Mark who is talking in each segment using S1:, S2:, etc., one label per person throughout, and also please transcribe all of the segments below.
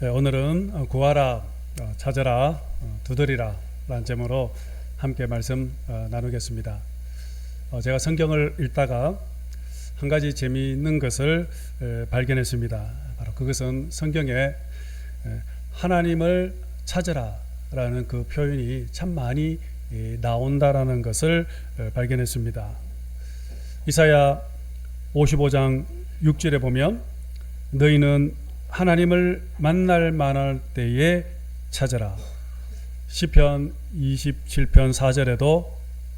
S1: 오늘은 구하라, 찾아라, 두드리라 라는 제목으로 함께 말씀 나누겠습니다. 제가 성경을 읽다가 한 가지 재미있는 것을 발견했습니다. 바로 그것은 성경에 하나님을 찾으라 라는 그 표현이 참 많이 나온다라는 것을 발견했습니다. 이사야 55장 6절에 보면 너희는 하나님을 만날 만할 때에 찾아라. 시편 27편 4절에도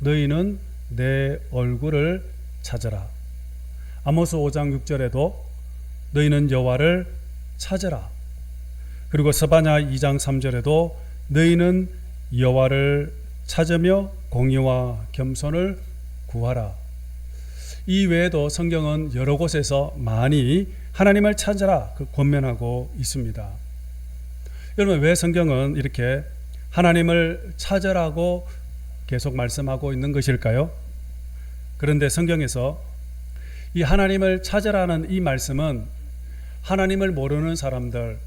S1: 너희는 내 얼굴을 찾아라. 아모스 5장 6절에도 너희는 여호와를 찾아라. 그리고 스바냐 2장 3절에도 너희는 여호와를 찾으며 공의와 겸손을 구하라. 이 외에도 성경은 여러 곳에서 많이 하나님을 찾아라 권면하고 있습니다. 여러분, 왜 성경은 이렇게 하나님을 찾으라고 계속 말씀하고 있는 것일까요? 그런데 성경에서 이 하나님을 찾으라는 이 말씀은 하나님을 모르는 사람들,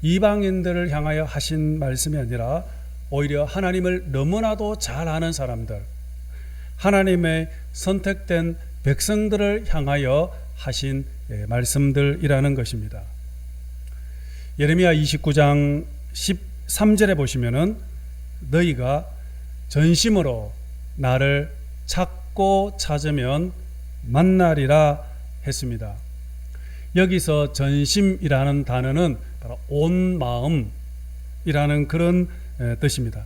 S1: 이방인들을 향하여 하신 말씀이 아니라 오히려 하나님을 너무나도 잘 아는 사람들, 하나님의 선택된 백성들을 향하여 하신 말씀들이라는 것입니다. 예레미야 29장 13절에 보시면은 너희가 전심으로 나를 찾고 찾으면 만나리라 했습니다. 여기서 전심이라는 단어는 바로 온 마음이라는 그런 뜻입니다.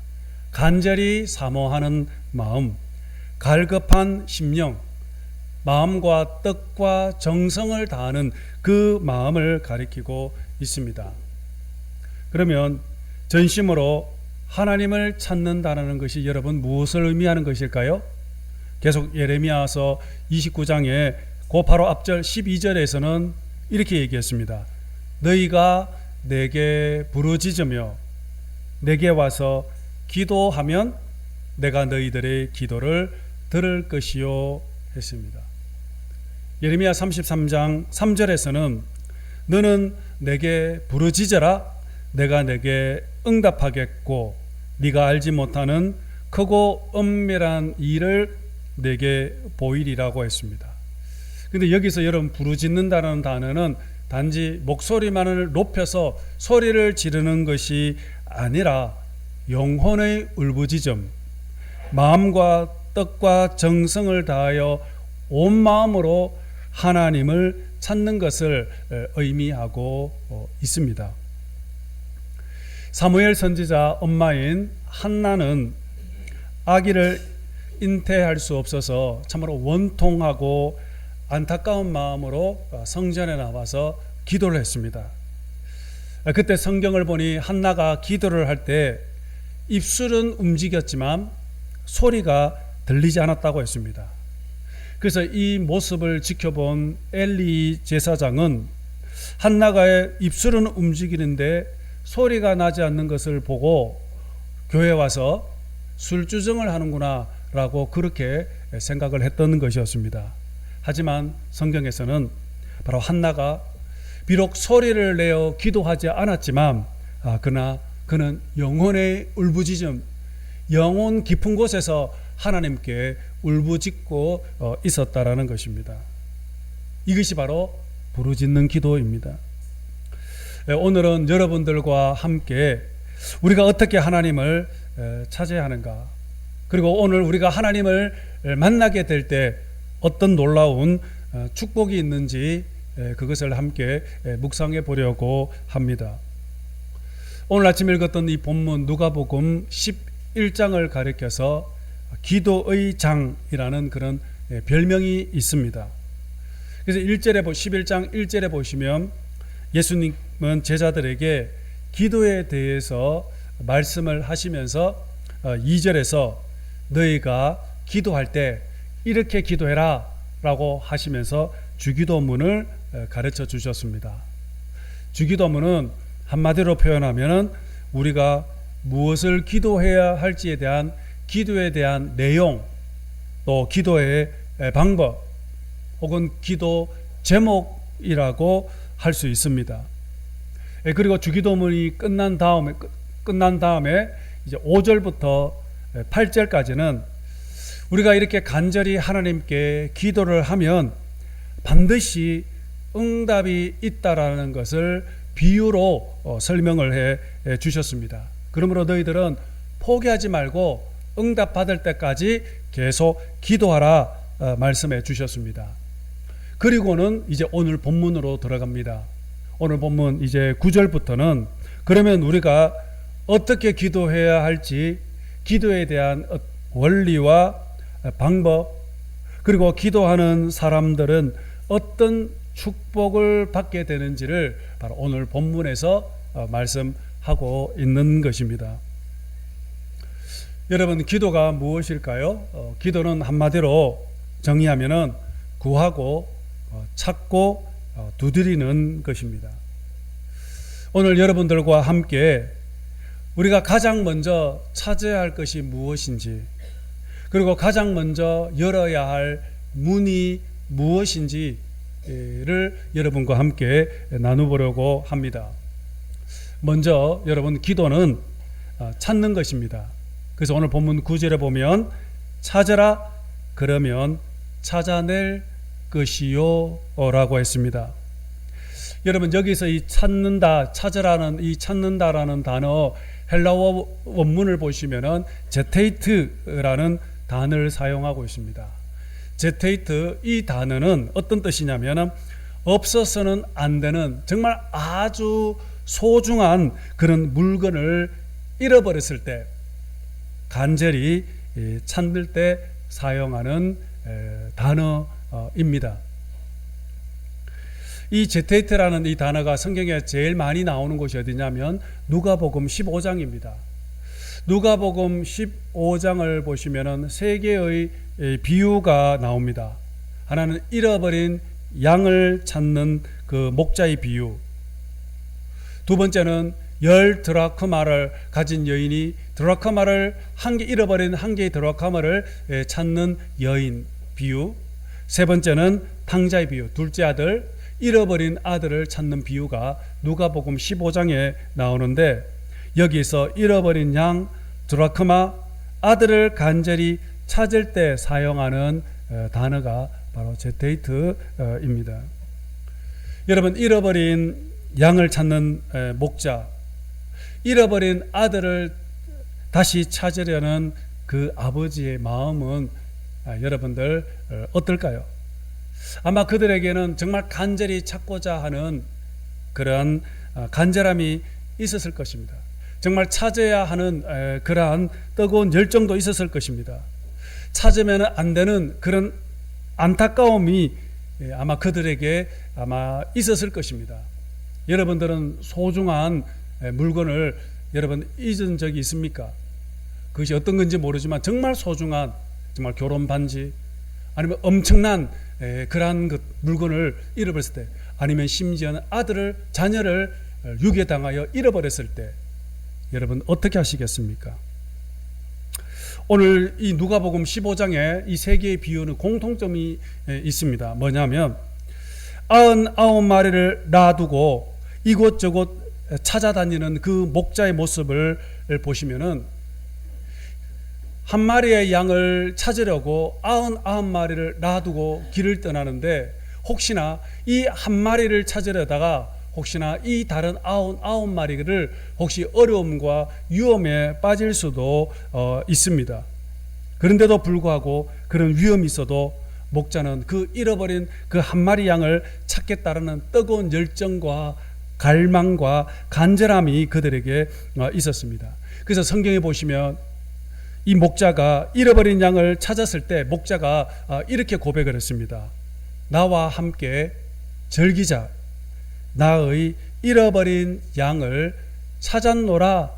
S1: 간절히 사모하는 마음, 갈급한 심령, 마음과 뜻과 정성을 다하는 그 마음을 가리키고 있습니다. 그러면 전심으로 하나님을 찾는다는 것이 여러분 무엇을 의미하는 것일까요? 계속 예레미야서 29장에 그 바로 앞절 12절에서는 이렇게 얘기했습니다. 너희가 내게 부르짖으며 내게 와서 기도하면 내가 너희들의 기도를 들을 것이요 했습니다. 예레미야 33장 3절에서는 너는 내게 부르짖어라 내가 내게 응답하겠고 네가 알지 못하는 크고 엄밀한 일을 내게 보이리라고 했습니다. 근데 여기서 여러분 부르짖는다는 단어는 단지 목소리만을 높여서 소리를 지르는 것이 아니라 영혼의 울부짖음, 마음과 뜻과 정성을 다하여 온 마음으로 하나님을 찾는 것을 의미하고 있습니다. 사무엘 선지자 엄마인 한나는 아기를 잉태할 수 없어서 참으로 원통하고 안타까운 마음으로 성전에 나와서 기도를 했습니다. 그때 성경을 보니 한나가 기도를 할 때 입술은 움직였지만 소리가 들리지 않았다고 했습니다. 그래서 이 모습을 지켜본 엘리 제사장은 한나가의 입술은 움직이는데 소리가 나지 않는 것을 보고 교회에 와서 술주정을 하는구나 라고 그렇게 생각을 했던 것이었습니다. 하지만 성경에서는 바로 한나가 비록 소리를 내어 기도하지 않았지만 그러나 그는 영혼의 울부짖음, 영혼 깊은 곳에서 하나님께 울부짖고 있었다라는 것입니다. 이것이 바로 부르짖는 기도입니다. 오늘은 여러분들과 함께 우리가 어떻게 하나님을 찾아야 하는가, 그리고 오늘 우리가 하나님을 만나게 될 때 어떤 놀라운 축복이 있는지 그것을 함께 묵상해 보려고 합니다. 오늘 아침 읽었던 이 본문 누가복음 11장을 가리켜서 기도의 장이라는 그런 별명이 있습니다. 그래서 11장 1절에 보시면 예수님은 제자들에게 기도에 대해서 말씀을 하시면서 2절에서 너희가 기도할 때 이렇게 기도해라 라고 하시면서 주기도문을 가르쳐 주셨습니다. 주기도문은 한마디로 표현하면 우리가 무엇을 기도해야 할지에 대한 기도에 대한 내용, 또 기도의 방법 혹은 기도 제목이라고 할 수 있습니다. 그리고 주기도문이 끝난 다음에 이제 5절부터 8절까지는 우리가 이렇게 간절히 하나님께 기도를 하면 반드시 응답이 있다라는 것을 비유로 설명을 해 주셨습니다. 그러므로 너희들은 포기하지 말고 응답 받을 때까지 계속 기도하라 말씀해 주셨습니다. 그리고는 이제 오늘 본문으로 들어갑니다. 오늘 본문 이제 9절부터는 그러면 우리가 어떻게 기도해야 할지, 기도에 대한 원리와 방법, 그리고 기도하는 사람들은 어떤 축복을 받게 되는지를 바로 오늘 본문에서 말씀하고 있는 것입니다. 여러분, 기도가 무엇일까요? 기도는 한마디로 정의하면은 구하고 찾고 두드리는 것입니다. 오늘 여러분들과 함께 우리가 가장 먼저 찾아야 할 것이 무엇인지, 그리고 가장 먼저 열어야 할 문이 무엇인지를 여러분과 함께 나눠보려고 합니다. 먼저 여러분, 기도는 찾는 것입니다. 그래서 오늘 본문 9절에 보면 찾으라 그러면 찾아낼 것이요 라고 했습니다. 여러분, 여기서 이 찾는다, 찾으라는 이 찾는다라는 단어 헬라어 원문을 보시면은 제테이트라는 단어를 사용하고 있습니다. 제테이트, 이 단어는 어떤 뜻이냐면 없어서는 안 되는 정말 아주 소중한 그런 물건을 잃어버렸을 때 간절히 찾을 때 사용하는 단어입니다. 이 제테이트라는 이 단어가 성경에 제일 많이 나오는 곳이 어디냐면 누가복음 15장입니다. 누가복음 15장을 보시면은 세 개의 비유가 나옵니다. 하나는 잃어버린 양을 찾는 그 목자의 비유. 두 번째는 10드라크마를 가진 여인이 드라크마를 잃어버린 한 개의 드라크마를 찾는 여인 비유. 세 번째는 탕자의 비유. 둘째 아들, 잃어버린 아들을 찾는 비유가 누가복음 15장에 나오는데, 여기서 잃어버린 양, 드라크마, 아들을 간절히 찾을 때 사용하는 단어가 바로 제테이트입니다. 여러분, 잃어버린 양을 찾는 목자, 잃어버린 아들을 다시 찾으려는 그 아버지의 마음은 여러분들 어떨까요? 아마 그들에게는 정말 간절히 찾고자 하는 그러한 간절함이 있었을 것입니다. 정말 찾아야 하는 그러한 뜨거운 열정도 있었을 것입니다. 찾으면 안 되는 그런 안타까움이 아마 그들에게 아마 있었을 것입니다. 여러분들은 소중한 물건을 여러분 잊은 적이 있습니까? 그것이 어떤 건지 모르지만 정말 소중한 정말 결혼 반지, 아니면 엄청난 그러한 물건을 잃어버렸을 때, 아니면 심지어는 아들을, 자녀를 유괴당하여 잃어버렸을 때 여러분 어떻게 하시겠습니까? 오늘 이 누가복음 15장에 이 세 개의 비유는 공통점이 있습니다. 뭐냐면 99마리를 놔두고 이곳저곳 찾아다니는 그 목자의 모습을 보시면은 한 마리의 양을 찾으려고 99마리를 놔두고 길을 떠나는데, 혹시나 이 한 마리를 찾으려다가 혹시나 이 다른 99마리를 혹시 어려움과 위험에 빠질 수도 있습니다. 그런데도 불구하고 그런 위험이 있어도 목자는 그 잃어버린 그 한 마리 양을 찾겠다라는 뜨거운 열정과 갈망과 간절함이 그들에게 있었습니다. 그래서 성경에 보시면 이 목자가 잃어버린 양을 찾았을 때 목자가 이렇게 고백을 했습니다. 나와 함께 즐기자. 나의 잃어버린 양을 찾았노라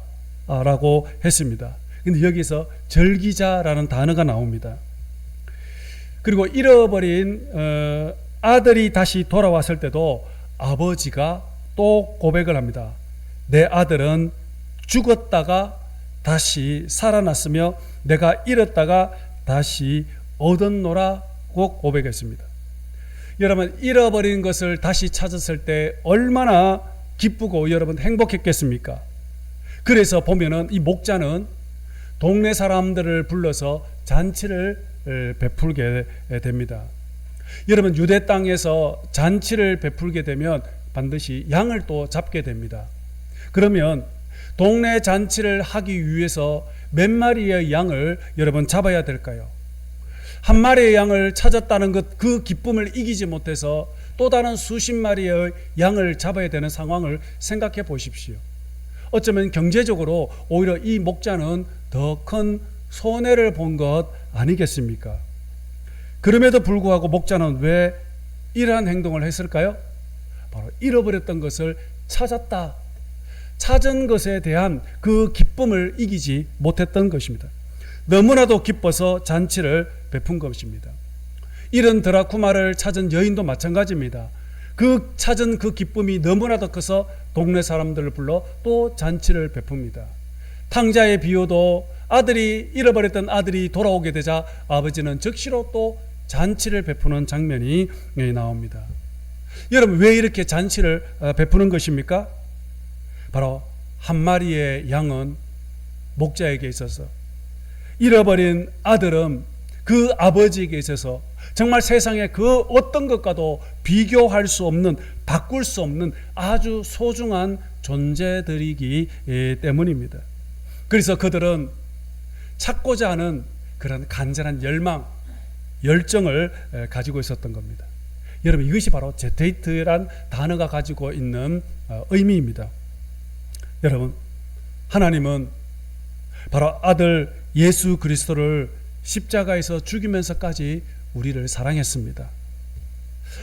S1: 라고 했습니다. 근데 여기서 즐기자라는 단어가 나옵니다. 그리고 잃어버린 아들이 다시 돌아왔을 때도 아버지가 또 고백을 합니다. 내 아들은 죽었다가 다시 살아났으며 내가 잃었다가 다시 얻었노라고 고백했습니다. 여러분, 잃어버린 것을 다시 찾았을 때 얼마나 기쁘고 여러분 행복했겠습니까? 그래서 보면은 이 목자는 동네 사람들을 불러서 잔치를 베풀게 됩니다. 여러분, 유대 땅에서 잔치를 베풀게 되면 반드시 양을 또 잡게 됩니다. 그러면 동네 잔치를 하기 위해서 몇 마리의 양을 여러분 잡아야 될까요? 한 마리의 양을 찾았다는 것, 그 기쁨을 이기지 못해서 또 다른 수십 마리의 양을 잡아야 되는 상황을 생각해 보십시오. 어쩌면 경제적으로 오히려 이 목자는 더 큰 손해를 본 것 아니겠습니까? 그럼에도 불구하고 목자는 왜 이러한 행동을 했을까요? 바로 잃어버렸던 것을 찾았다. 찾은 것에 대한 그 기쁨을 이기지 못했던 것입니다. 너무나도 기뻐서 잔치를 베푼 것입니다. 이런 드라쿠마를 찾은 여인도 마찬가지입니다. 그 찾은 그 기쁨이 너무나도 커서 동네 사람들을 불러 또 잔치를 베풉니다. 탕자의 비유도 잃어버렸던 아들이 돌아오게 되자 아버지는 즉시로 또 잔치를 베푸는 장면이 나옵니다. 여러분, 왜 이렇게 잔치를 베푸는 것입니까? 바로 한 마리의 양은 목자에게 있어서, 잃어버린 아들은 그 아버지에게 있어서 정말 세상에 그 어떤 것과도 비교할 수 없는, 바꿀 수 없는 아주 소중한 존재들이기 때문입니다. 그래서 그들은 찾고자 하는 그런 간절한 열망, 열정을 가지고 있었던 겁니다. 여러분, 이것이 바로 제테이트란 단어가 가지고 있는 의미입니다. 여러분, 하나님은 바로 아들 예수 그리스도를 십자가에서 죽이면서까지 우리를 사랑했습니다.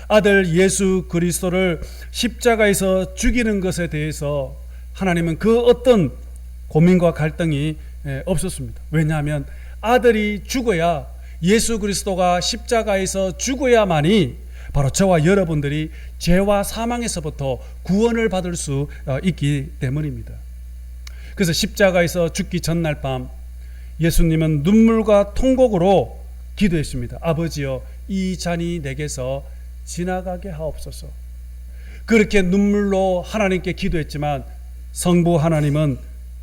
S1: 아들 예수 그리스도를 십자가에서 죽이는 것에 대해서 하나님은 그 어떤 고민과 갈등이 없었습니다. 왜냐하면 아들이 죽어야, 예수 그리스도가 십자가에서 죽어야만이 바로 저와 여러분들이 죄와 사망에서부터 구원을 받을 수 있기 때문입니다. 그래서 십자가에서 죽기 전날 밤 예수님은 눈물과 통곡으로 기도했습니다. 아버지여, 이 잔이 내게서 지나가게 하옵소서. 그렇게 눈물로 하나님께 기도했지만 성부 하나님은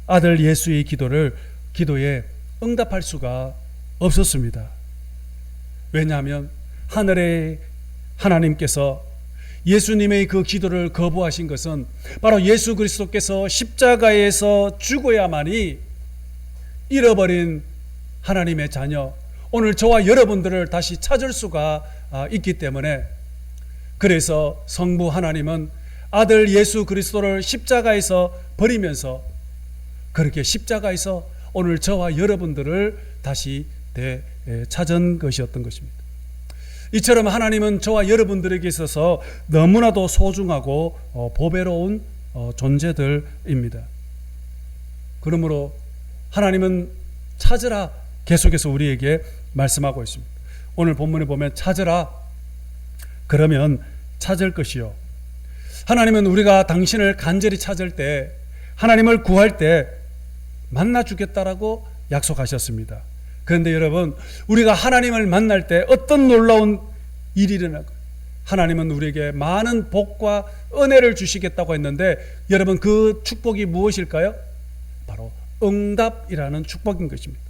S1: 아들 예수의 기도에 응답할 수가 없었습니다. 왜냐하면 하늘의 하나님께서 예수님의 그 기도를 거부하신 것은 바로 예수 그리스도께서 십자가에서 죽어야만이 잃어버린 하나님의 자녀, 오늘 저와 여러분들을 다시 찾을 수가 있기 때문에, 그래서 성부 하나님은 아들 예수 그리스도를 십자가에서 버리면서 그렇게 십자가에서 오늘 저와 여러분들을 다시 찾은 것이었던 것입니다. 이처럼 하나님은 저와 여러분들에게 있어서 너무나도 소중하고 보배로운 존재들입니다. 그러므로 하나님은 찾으라 계속해서 우리에게 말씀하고 있습니다. 오늘 본문에 보면 찾으라, 그러면 찾을 것이요. 하나님은 우리가 당신을 간절히 찾을 때, 하나님을 구할 때 만나 주겠다라고 약속하셨습니다. 그런데 여러분, 우리가 하나님을 만날 때 어떤 놀라운 일이 일어나고, 하나님은 우리에게 많은 복과 은혜를 주시겠다고 했는데, 여러분, 그 축복이 무엇일까요? 바로 응답이라는 축복인 것입니다.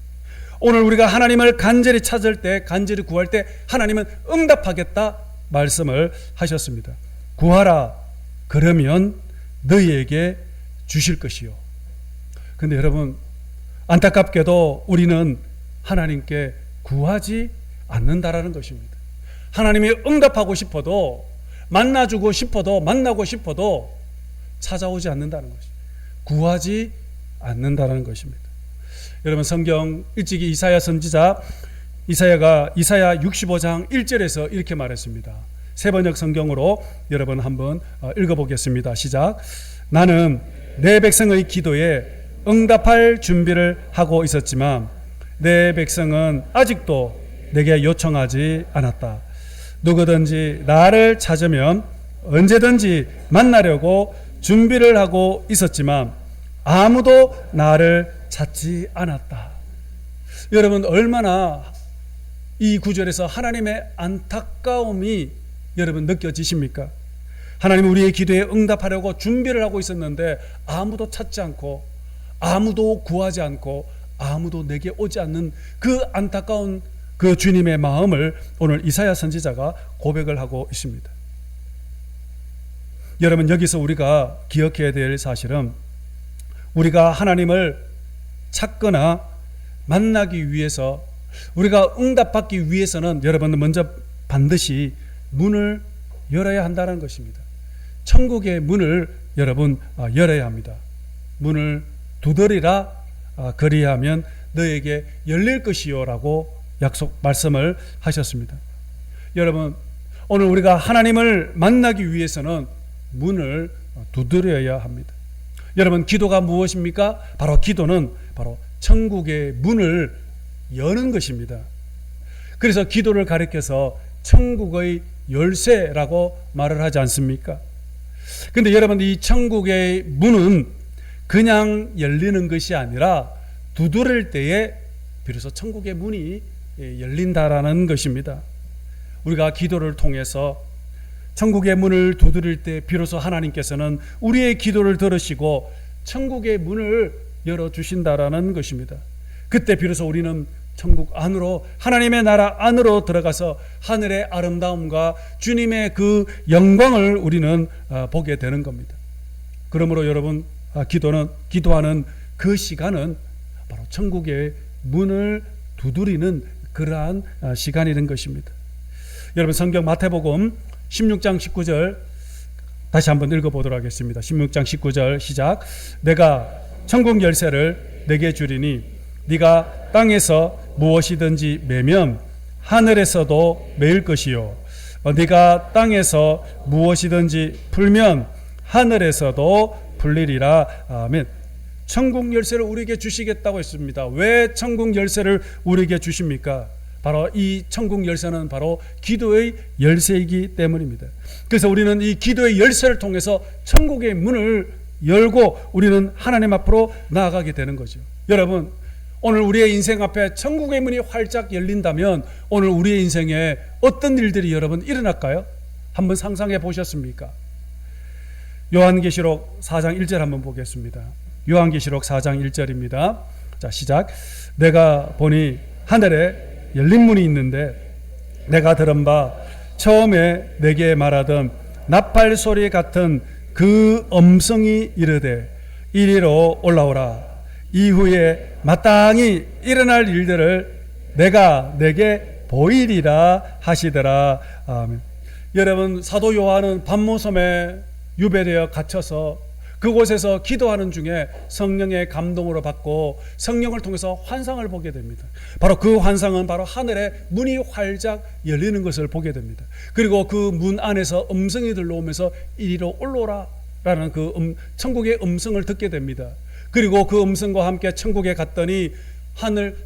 S1: 오늘 우리가 하나님을 간절히 찾을 때, 간절히 구할 때 하나님은 응답하겠다 말씀을 하셨습니다. 구하라, 그러면 너희에게 주실 것이요. 그런데 여러분, 안타깝게도 우리는 하나님께 구하지 않는다라는 것입니다. 하나님이 응답하고 싶어도, 만나주고 싶어도, 만나고 싶어도 찾아오지 않는다는 것입니다. 구하지 않는다는 것입니다. 여러분, 성경 일찍이 이사야 선지자 이사야가 이사야 65장 1절에서 이렇게 말했습니다. 새번역 성경으로 여러분 한번 읽어보겠습니다. 시작. 나는 내 백성의 기도에 응답할 준비를 하고 있었지만 내 백성은 아직도 내게 요청하지 않았다. 누구든지 나를 찾으면 언제든지 만나려고 준비를 하고 있었지만 아무도 나를 찾지 않았다. 여러분, 얼마나 이 구절에서 하나님의 안타까움이 여러분 느껴지십니까? 하나님 우리의 기도에 응답하려고 준비를 하고 있었는데 아무도 찾지 않고 아무도 구하지 않고 아무도 내게 오지 않는 그 안타까운 그 주님의 마음을 오늘 이사야 선지자가 고백을 하고 있습니다. 여러분, 여기서 우리가 기억해야 될 사실은 우리가 하나님을 찾거나 만나기 위해서, 우리가 응답받기 위해서는 여러분 먼저 반드시 문을 열어야 한다는 것입니다. 천국의 문을 여러분 열어야 합니다. 문을 두드리라 그리하면 너에게 열릴 것이요라고 말씀을 하셨습니다. 여러분, 오늘 우리가 하나님을 만나기 위해서는 문을 두드려야 합니다. 여러분, 기도가 무엇입니까? 바로 기도는 바로 천국의 문을 여는 것입니다. 그래서 기도를 가리켜서 천국의 열쇠라고 말을 하지 않습니까? 근데 여러분, 이 천국의 문은 그냥 열리는 것이 아니라 두드릴 때에 비로소 천국의 문이 열린다라는 것입니다. 우리가 기도를 통해서 천국의 문을 두드릴 때 비로소 하나님께서는 우리의 기도를 들으시고 천국의 문을 열어주신다라는 것입니다. 그때 비로소 우리는 천국 안으로, 하나님의 나라 안으로 들어가서 하늘의 아름다움과 주님의 그 영광을 우리는 보게 되는 겁니다. 그러므로 여러분, 기도하는 그 시간은 바로 천국의 문을 두드리는 그러한 시간이라는 것입니다. 여러분, 성경 마태복음 16장 19절 다시 한번 읽어보도록 하겠습니다. 16장 19절 시작. 내가 천국 열쇠를 내게 주리니 네가 땅에서 무엇이든지 매면 하늘에서도 매일 것이요 네가 땅에서 무엇이든지 풀면 하늘에서도 풀리리라. 아멘. 천국 열쇠를 우리에게 주시겠다고 했습니다. 왜 천국 열쇠를 우리에게 주십니까? 바로 이 천국 열쇠는 바로 기도의 열쇠이기 때문입니다. 그래서 우리는 이 기도의 열쇠를 통해서 천국의 문을 열고 우리는 하나님 앞으로 나아가게 되는 거죠. 여러분, 오늘 우리의 인생 앞에 천국의 문이 활짝 열린다면 오늘 우리의 인생에 어떤 일들이 여러분 일어날까요? 한번 상상해 보셨습니까? 요한계시록 4장 1절 한번 보겠습니다. 요한계시록 4장 1절입니다. 자, 시작. 내가 보니 하늘에 열린 문이 있는데 내가 들은 바 처음에 내게 말하던 나팔 소리 같은 그 음성이 이르되 이리로 올라오라. 이후에 마땅히 일어날 일들을 내가 내게 보이리라 하시더라. 아멘. 여러분, 사도 요한은 밤모섬에 유배되어 갇혀서 그곳에서 기도하는 중에 성령의 감동으로 받고 성령을 통해서 환상을 보게 됩니다. 바로 그 환상은 바로 하늘의 문이 활짝 열리는 것을 보게 됩니다. 그리고 그 문 안에서 음성이 들려오면서 이리로 올라오라 라는 그 천국의 음성을 듣게 됩니다. 그리고 그 음성과 함께 천국에 갔더니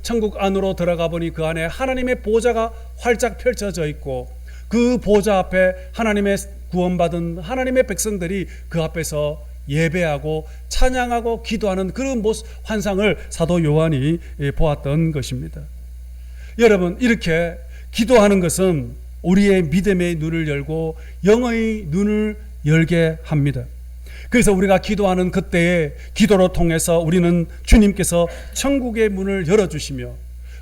S1: 천국 안으로 들어가 보니 그 안에 하나님의 보좌가 활짝 펼쳐져 있고 그 보좌 앞에 하나님의 구원받은 하나님의 백성들이 그 앞에서 예배하고 찬양하고 기도하는 그런 환상을 사도 요한이 보았던 것입니다. 여러분, 이렇게 기도하는 것은 우리의 믿음의 눈을 열고 영의 눈을 열게 합니다. 그래서 우리가 기도하는 그때에 기도로 통해서 우리는 주님께서 천국의 문을 열어주시며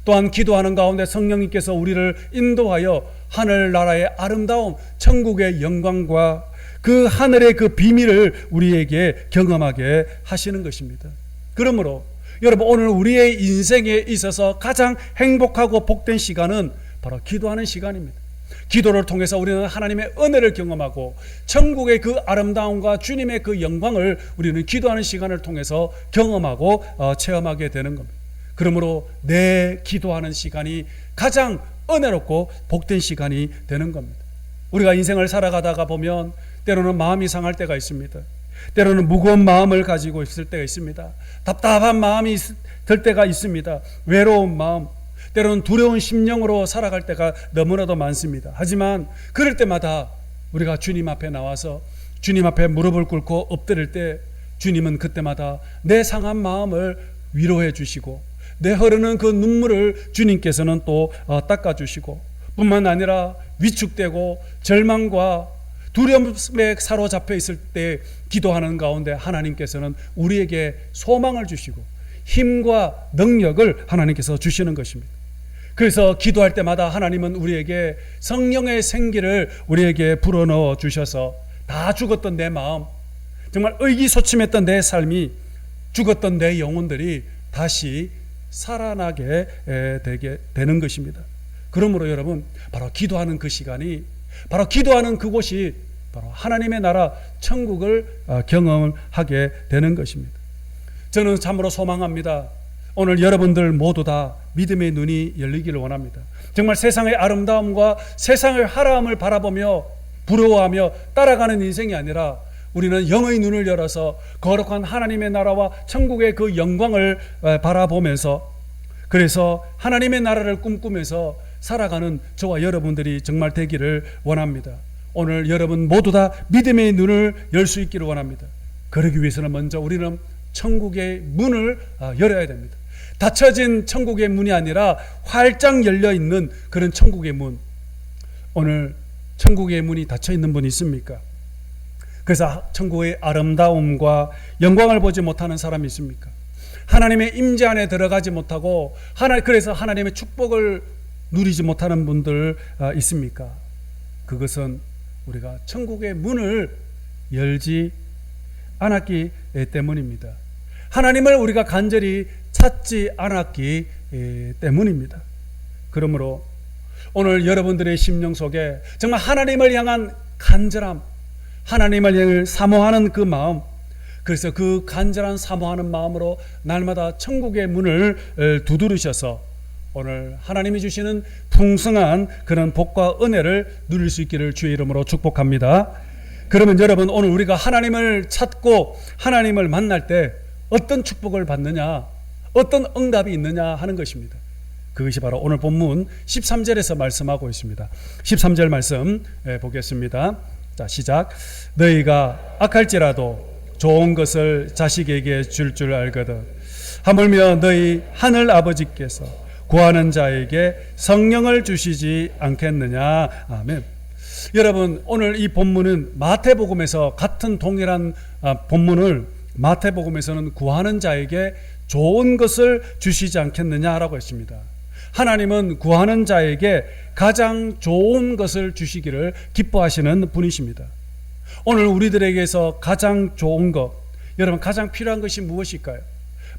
S1: 또한 기도하는 가운데 성령님께서 우리를 인도하여 하늘나라의 아름다움, 천국의 영광과 그 하늘의 그 비밀을 우리에게 경험하게 하시는 것입니다. 그러므로 여러분, 오늘 우리의 인생에 있어서 가장 행복하고 복된 시간은 바로 기도하는 시간입니다. 기도를 통해서 우리는 하나님의 은혜를 경험하고 천국의 그 아름다움과 주님의 그 영광을 우리는 기도하는 시간을 통해서 경험하고 체험하게 되는 겁니다. 그러므로 내 기도하는 시간이 가장 은혜롭고 복된 시간이 되는 겁니다. 우리가 인생을 살아가다가 보면 때로는 마음이 상할 때가 있습니다. 때로는 무거운 마음을 가지고 있을 때가 있습니다. 답답한 마음이 들 때가 있습니다. 외로운 마음, 때로는 두려운 심령으로 살아갈 때가 너무나도 많습니다. 하지만 그럴 때마다 우리가 주님 앞에 나와서 주님 앞에 무릎을 꿇고 엎드릴 때 주님은 그때마다 내 상한 마음을 위로해 주시고 내 흐르는 그 눈물을 주님께서는 또 닦아주시고 뿐만 아니라 위축되고 절망과 두려움에 사로잡혀 있을 때 기도하는 가운데 하나님께서는 우리에게 소망을 주시고 힘과 능력을 하나님께서 주시는 것입니다. 그래서 기도할 때마다 하나님은 우리에게 성령의 생기를 우리에게 불어넣어 주셔서 다 죽었던 내 마음, 정말 의기소침했던 내 삶이, 죽었던 내 영혼들이 다시 살아나게 되게 되는 것입니다. 그러므로 여러분, 바로 기도하는 그 시간이, 바로 기도하는 그곳이 바로 하나님의 나라 천국을 경험하게 되는 것입니다. 저는 참으로 소망합니다. 오늘 여러분들 모두 다 믿음의 눈이 열리기를 원합니다. 정말 세상의 아름다움과 세상의 화려함을 바라보며 부러워하며 따라가는 인생이 아니라 우리는 영의 눈을 열어서 거룩한 하나님의 나라와 천국의 그 영광을 바라보면서, 그래서 하나님의 나라를 꿈꾸면서 살아가는 저와 여러분들이 정말 되기를 원합니다. 오늘 여러분 모두 다 믿음의 눈을 열 수 있기를 원합니다. 그러기 위해서는 먼저 우리는 천국의 문을 열어야 됩니다. 닫혀진 천국의 문이 아니라 활짝 열려있는 그런 천국의 문. 오늘 천국의 문이 닫혀있는 분이 있습니까? 그래서 천국의 아름다움과 영광을 보지 못하는 사람이 있습니까? 하나님의 임재 안에 들어가지 못하고 그래서 하나님의 축복을 누리지 못하는 분들 있습니까? 그것은 우리가 천국의 문을 열지 않았기 때문입니다. 하나님을 우리가 간절히 찾지 않았기 때문입니다. 그러므로 오늘 여러분들의 심령 속에 정말 하나님을 향한 간절함, 하나님을 향해 사모하는 그 마음, 그래서 그 간절한 사모하는 마음으로 날마다 천국의 문을 두드리셔서 오늘 하나님이 주시는 풍성한 그런 복과 은혜를 누릴 수 있기를 주의 이름으로 축복합니다. 그러면 여러분, 오늘 우리가 하나님을 찾고 하나님을 만날 때 어떤 축복을 받느냐, 어떤 응답이 있느냐 하는 것입니다. 그것이 바로 오늘 본문 13절에서 말씀하고 있습니다. 13절 말씀 보겠습니다. 자, 시작. 너희가 악할지라도 좋은 것을 자식에게 줄 알거든 하물며 너희 하늘 아버지께서 구하는 자에게 성령을 주시지 않겠느냐. 아멘. 여러분, 오늘 이 본문은 마태복음에서 같은 동일한 본문을 마태복음에서는 구하는 자에게 좋은 것을 주시지 않겠느냐라고 했습니다. 하나님은 구하는 자에게 가장 좋은 것을 주시기를 기뻐하시는 분이십니다. 오늘 우리들에게서 가장 좋은 것, 여러분 가장 필요한 것이 무엇일까요?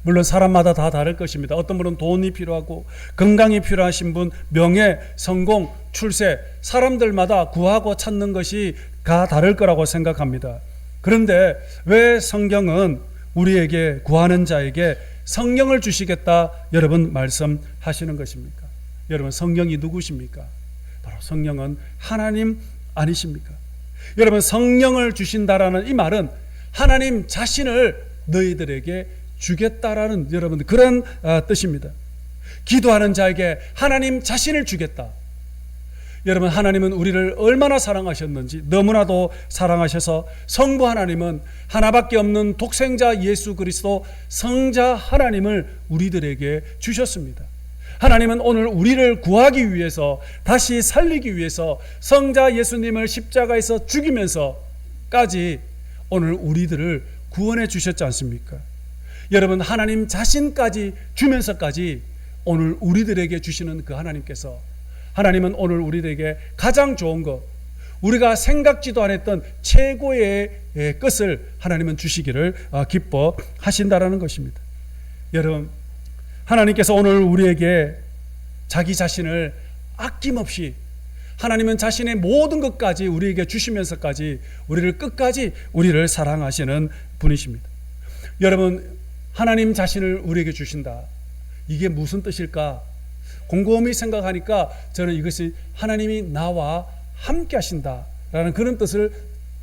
S1: 물론 사람마다 다 다를 것입니다. 어떤 분은 돈이 필요하고 건강이 필요하신 분, 명예, 성공, 출세, 사람들마다 구하고 찾는 것이 다 다를 거라고 생각합니다. 그런데 왜 성경은 우리에게 구하는 자에게 성령을 주시겠다 여러분 말씀하시는 것입니까? 여러분, 성령이 누구십니까? 바로 성령은 하나님 아니십니까? 여러분, 성령을 주신다라는 이 말은 하나님 자신을 너희들에게 주겠다라는 여러분 그런 뜻입니다. 기도하는 자에게 하나님 자신을 주겠다. 여러분, 하나님은 우리를 얼마나 사랑하셨는지, 너무나도 사랑하셔서 성부 하나님은 하나밖에 없는 독생자 예수 그리스도 성자 하나님을 우리들에게 주셨습니다. 하나님은 오늘 우리를 구하기 위해서, 다시 살리기 위해서 성자 예수님을 십자가에서 죽이면서까지 오늘 우리들을 구원해 주셨지 않습니까? 여러분, 하나님 자신까지 주면서까지 오늘 우리들에게 주시는 그 하나님은 오늘 우리들에게 가장 좋은 것, 우리가 생각지도 않았던 최고의 것을 하나님은 주시기를 기뻐하신다라는 것입니다. 여러분, 하나님께서 오늘 우리에게 자기 자신을 아낌없이, 하나님은 자신의 모든 것까지 우리에게 주시면서까지 우리를 끝까지 우리를 사랑하시는 분이십니다. 여러분, 하나님 자신을 우리에게 주신다. 이게 무슨 뜻일까? 곰곰이 생각하니까 저는 이것이 하나님이 나와 함께 하신다라는 그런 뜻을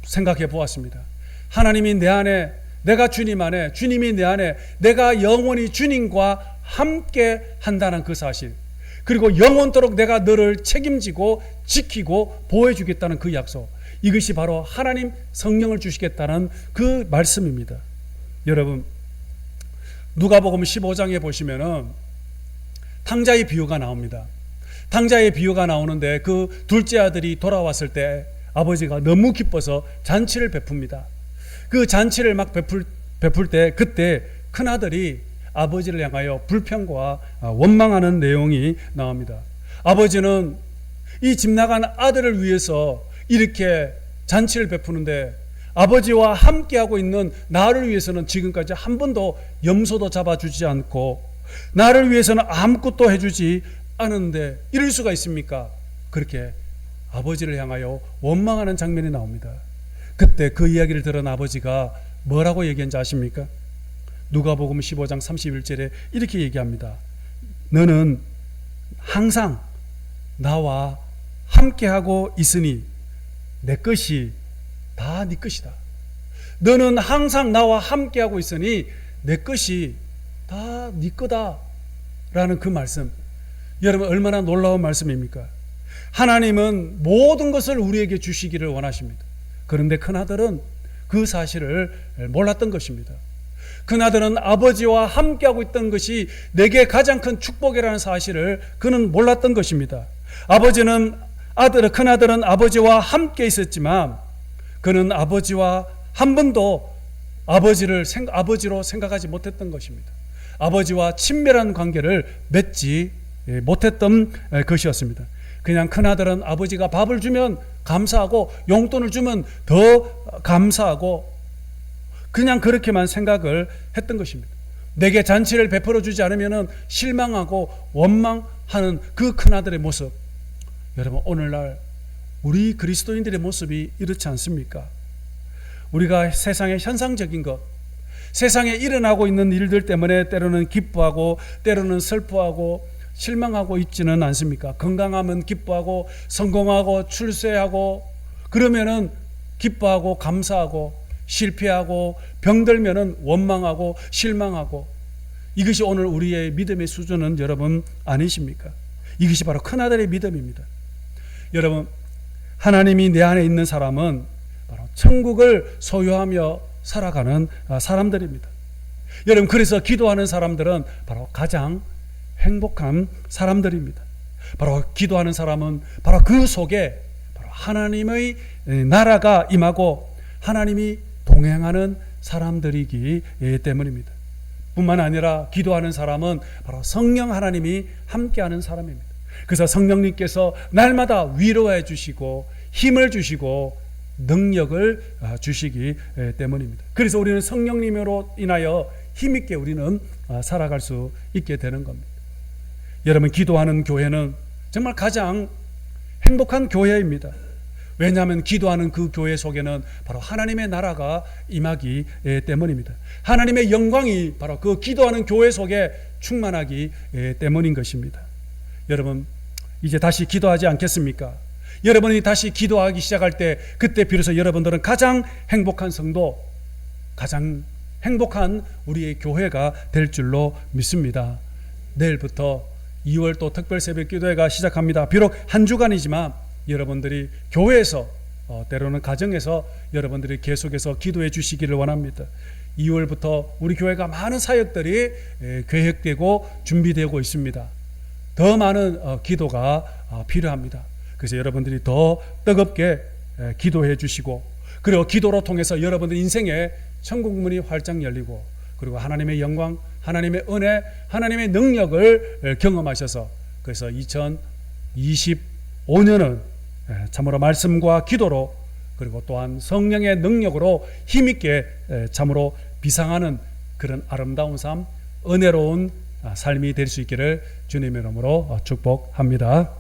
S1: 생각해 보았습니다. 하나님이 내 안에, 내가 주님 안에, 주님이 내 안에, 내가 영원히 주님과 함께 한다는 그 사실, 그리고 영원토록 내가 너를 책임지고 지키고 보호해 주겠다는 그 약속, 이것이 바로 하나님 성령을 주시겠다는 그 말씀입니다. 여러분, 누가복음 15장에 보시면은 탕자의 비유가 나옵니다. 탕자의 비유가 나오는데 그 둘째 아들이 돌아왔을 때 아버지가 너무 기뻐서 잔치를 베풉니다. 그 잔치를 막 베풀 때 그때 큰아들이 아버지를 향하여 불평과 원망하는 내용이 나옵니다. 아버지는 이 집 나간 아들을 위해서 이렇게 잔치를 베푸는데 아버지와 함께하고 있는 나를 위해서는 지금까지 한 번도 염소도 잡아주지 않고 나를 위해서는 아무것도 해주지 않은데 이럴 수가 있습니까? 그렇게 아버지를 향하여 원망하는 장면이 나옵니다. 그때 그 이야기를 들은 아버지가 뭐라고 얘기한지 아십니까? 누가복음 15장 31절에 이렇게 얘기합니다. 너는 항상 나와 함께하고 있으니 내 것이 다 네 것이다. 너는 항상 나와 함께하고 있으니 내 것이 다 네 거다 라는 그 말씀, 여러분 얼마나 놀라운 말씀입니까? 하나님은 모든 것을 우리에게 주시기를 원하십니다. 그런데 큰아들은 그 사실을 몰랐던 것입니다. 큰아들은 아버지와 함께하고 있던 것이 내게 가장 큰 축복이라는 사실을 그는 몰랐던 것입니다. 큰아들은 아버지와 함께 있었지만 그는 아버지와 한 번도 아버지로 생각하지 못했던 것입니다. 아버지와 친밀한 관계를 맺지 못했던 것이었습니다. 그냥 큰아들은 아버지가 밥을 주면 감사하고 용돈을 주면 더 감사하고 그냥 그렇게만 생각을 했던 것입니다. 내게 잔치를 베풀어 주지 않으면 실망하고 원망하는 그 큰아들의 모습, 여러분 오늘날 우리 그리스도인들의 모습이 이렇지 않습니까? 우리가 세상의 현상적인 것, 세상에 일어나고 있는 일들 때문에 때로는 기뻐하고 때로는 슬퍼하고 실망하고 있지는 않습니까? 건강하면 기뻐하고 성공하고 출세하고 그러면은 기뻐하고 감사하고 실패하고 병들면은 원망하고 실망하고, 이것이 오늘 우리의 믿음의 수준은 여러분 아니십니까? 이것이 바로 큰아들의 믿음입니다. 여러분, 하나님이 내 안에 있는 사람은 바로 천국을 소유하며 살아가는 사람들입니다. 여러분, 그래서 기도하는 사람들은 바로 가장 행복한 사람들입니다. 바로 기도하는 사람은 바로 그 속에 바로 하나님의 나라가 임하고 하나님이 동행하는 사람들이기 때문입니다. 뿐만 아니라 기도하는 사람은 바로 성령 하나님이 함께하는 사람입니다. 그래서 성령님께서 날마다 위로해 주시고 힘을 주시고 능력을 주시기 때문입니다. 그래서 우리는 성령님으로 인하여 힘있게 우리는 살아갈 수 있게 되는 겁니다. 여러분, 기도하는 교회는 정말 가장 행복한 교회입니다. 왜냐하면 기도하는 그 교회 속에는 바로 하나님의 나라가 임하기 때문입니다. 하나님의 영광이 바로 그 기도하는 교회 속에 충만하기 때문인 것입니다. 여러분, 이제 다시 기도하지 않겠습니까? 여러분이 다시 기도하기 시작할 때 그때 비로소 여러분들은 가장 행복한 성도, 가장 행복한 우리의 교회가 될 줄로 믿습니다. 내일부터 2월 또 특별 새벽 기도회가 시작합니다. 비록 한 주간이지만 여러분들이 교회에서 때로는 가정에서 여러분들이 계속해서 기도해 주시기를 원합니다. 2월부터 우리 교회가 많은 사역들이 계획되고 준비되고 있습니다. 더 많은 기도가 필요합니다. 그래서 여러분들이 더 뜨겁게 기도해 주시고, 그리고 기도로 통해서 여러분들 인생의 천국문이 활짝 열리고, 그리고 하나님의 영광, 하나님의 은혜, 하나님의 능력을 경험하셔서, 그래서 2025년은 참으로 말씀과 기도로, 그리고 또한 성령의 능력으로 힘있게 참으로 비상하는 그런 아름다운 삶, 은혜로운 삶이 될 수 있기를 주님의 이름으로 축복합니다.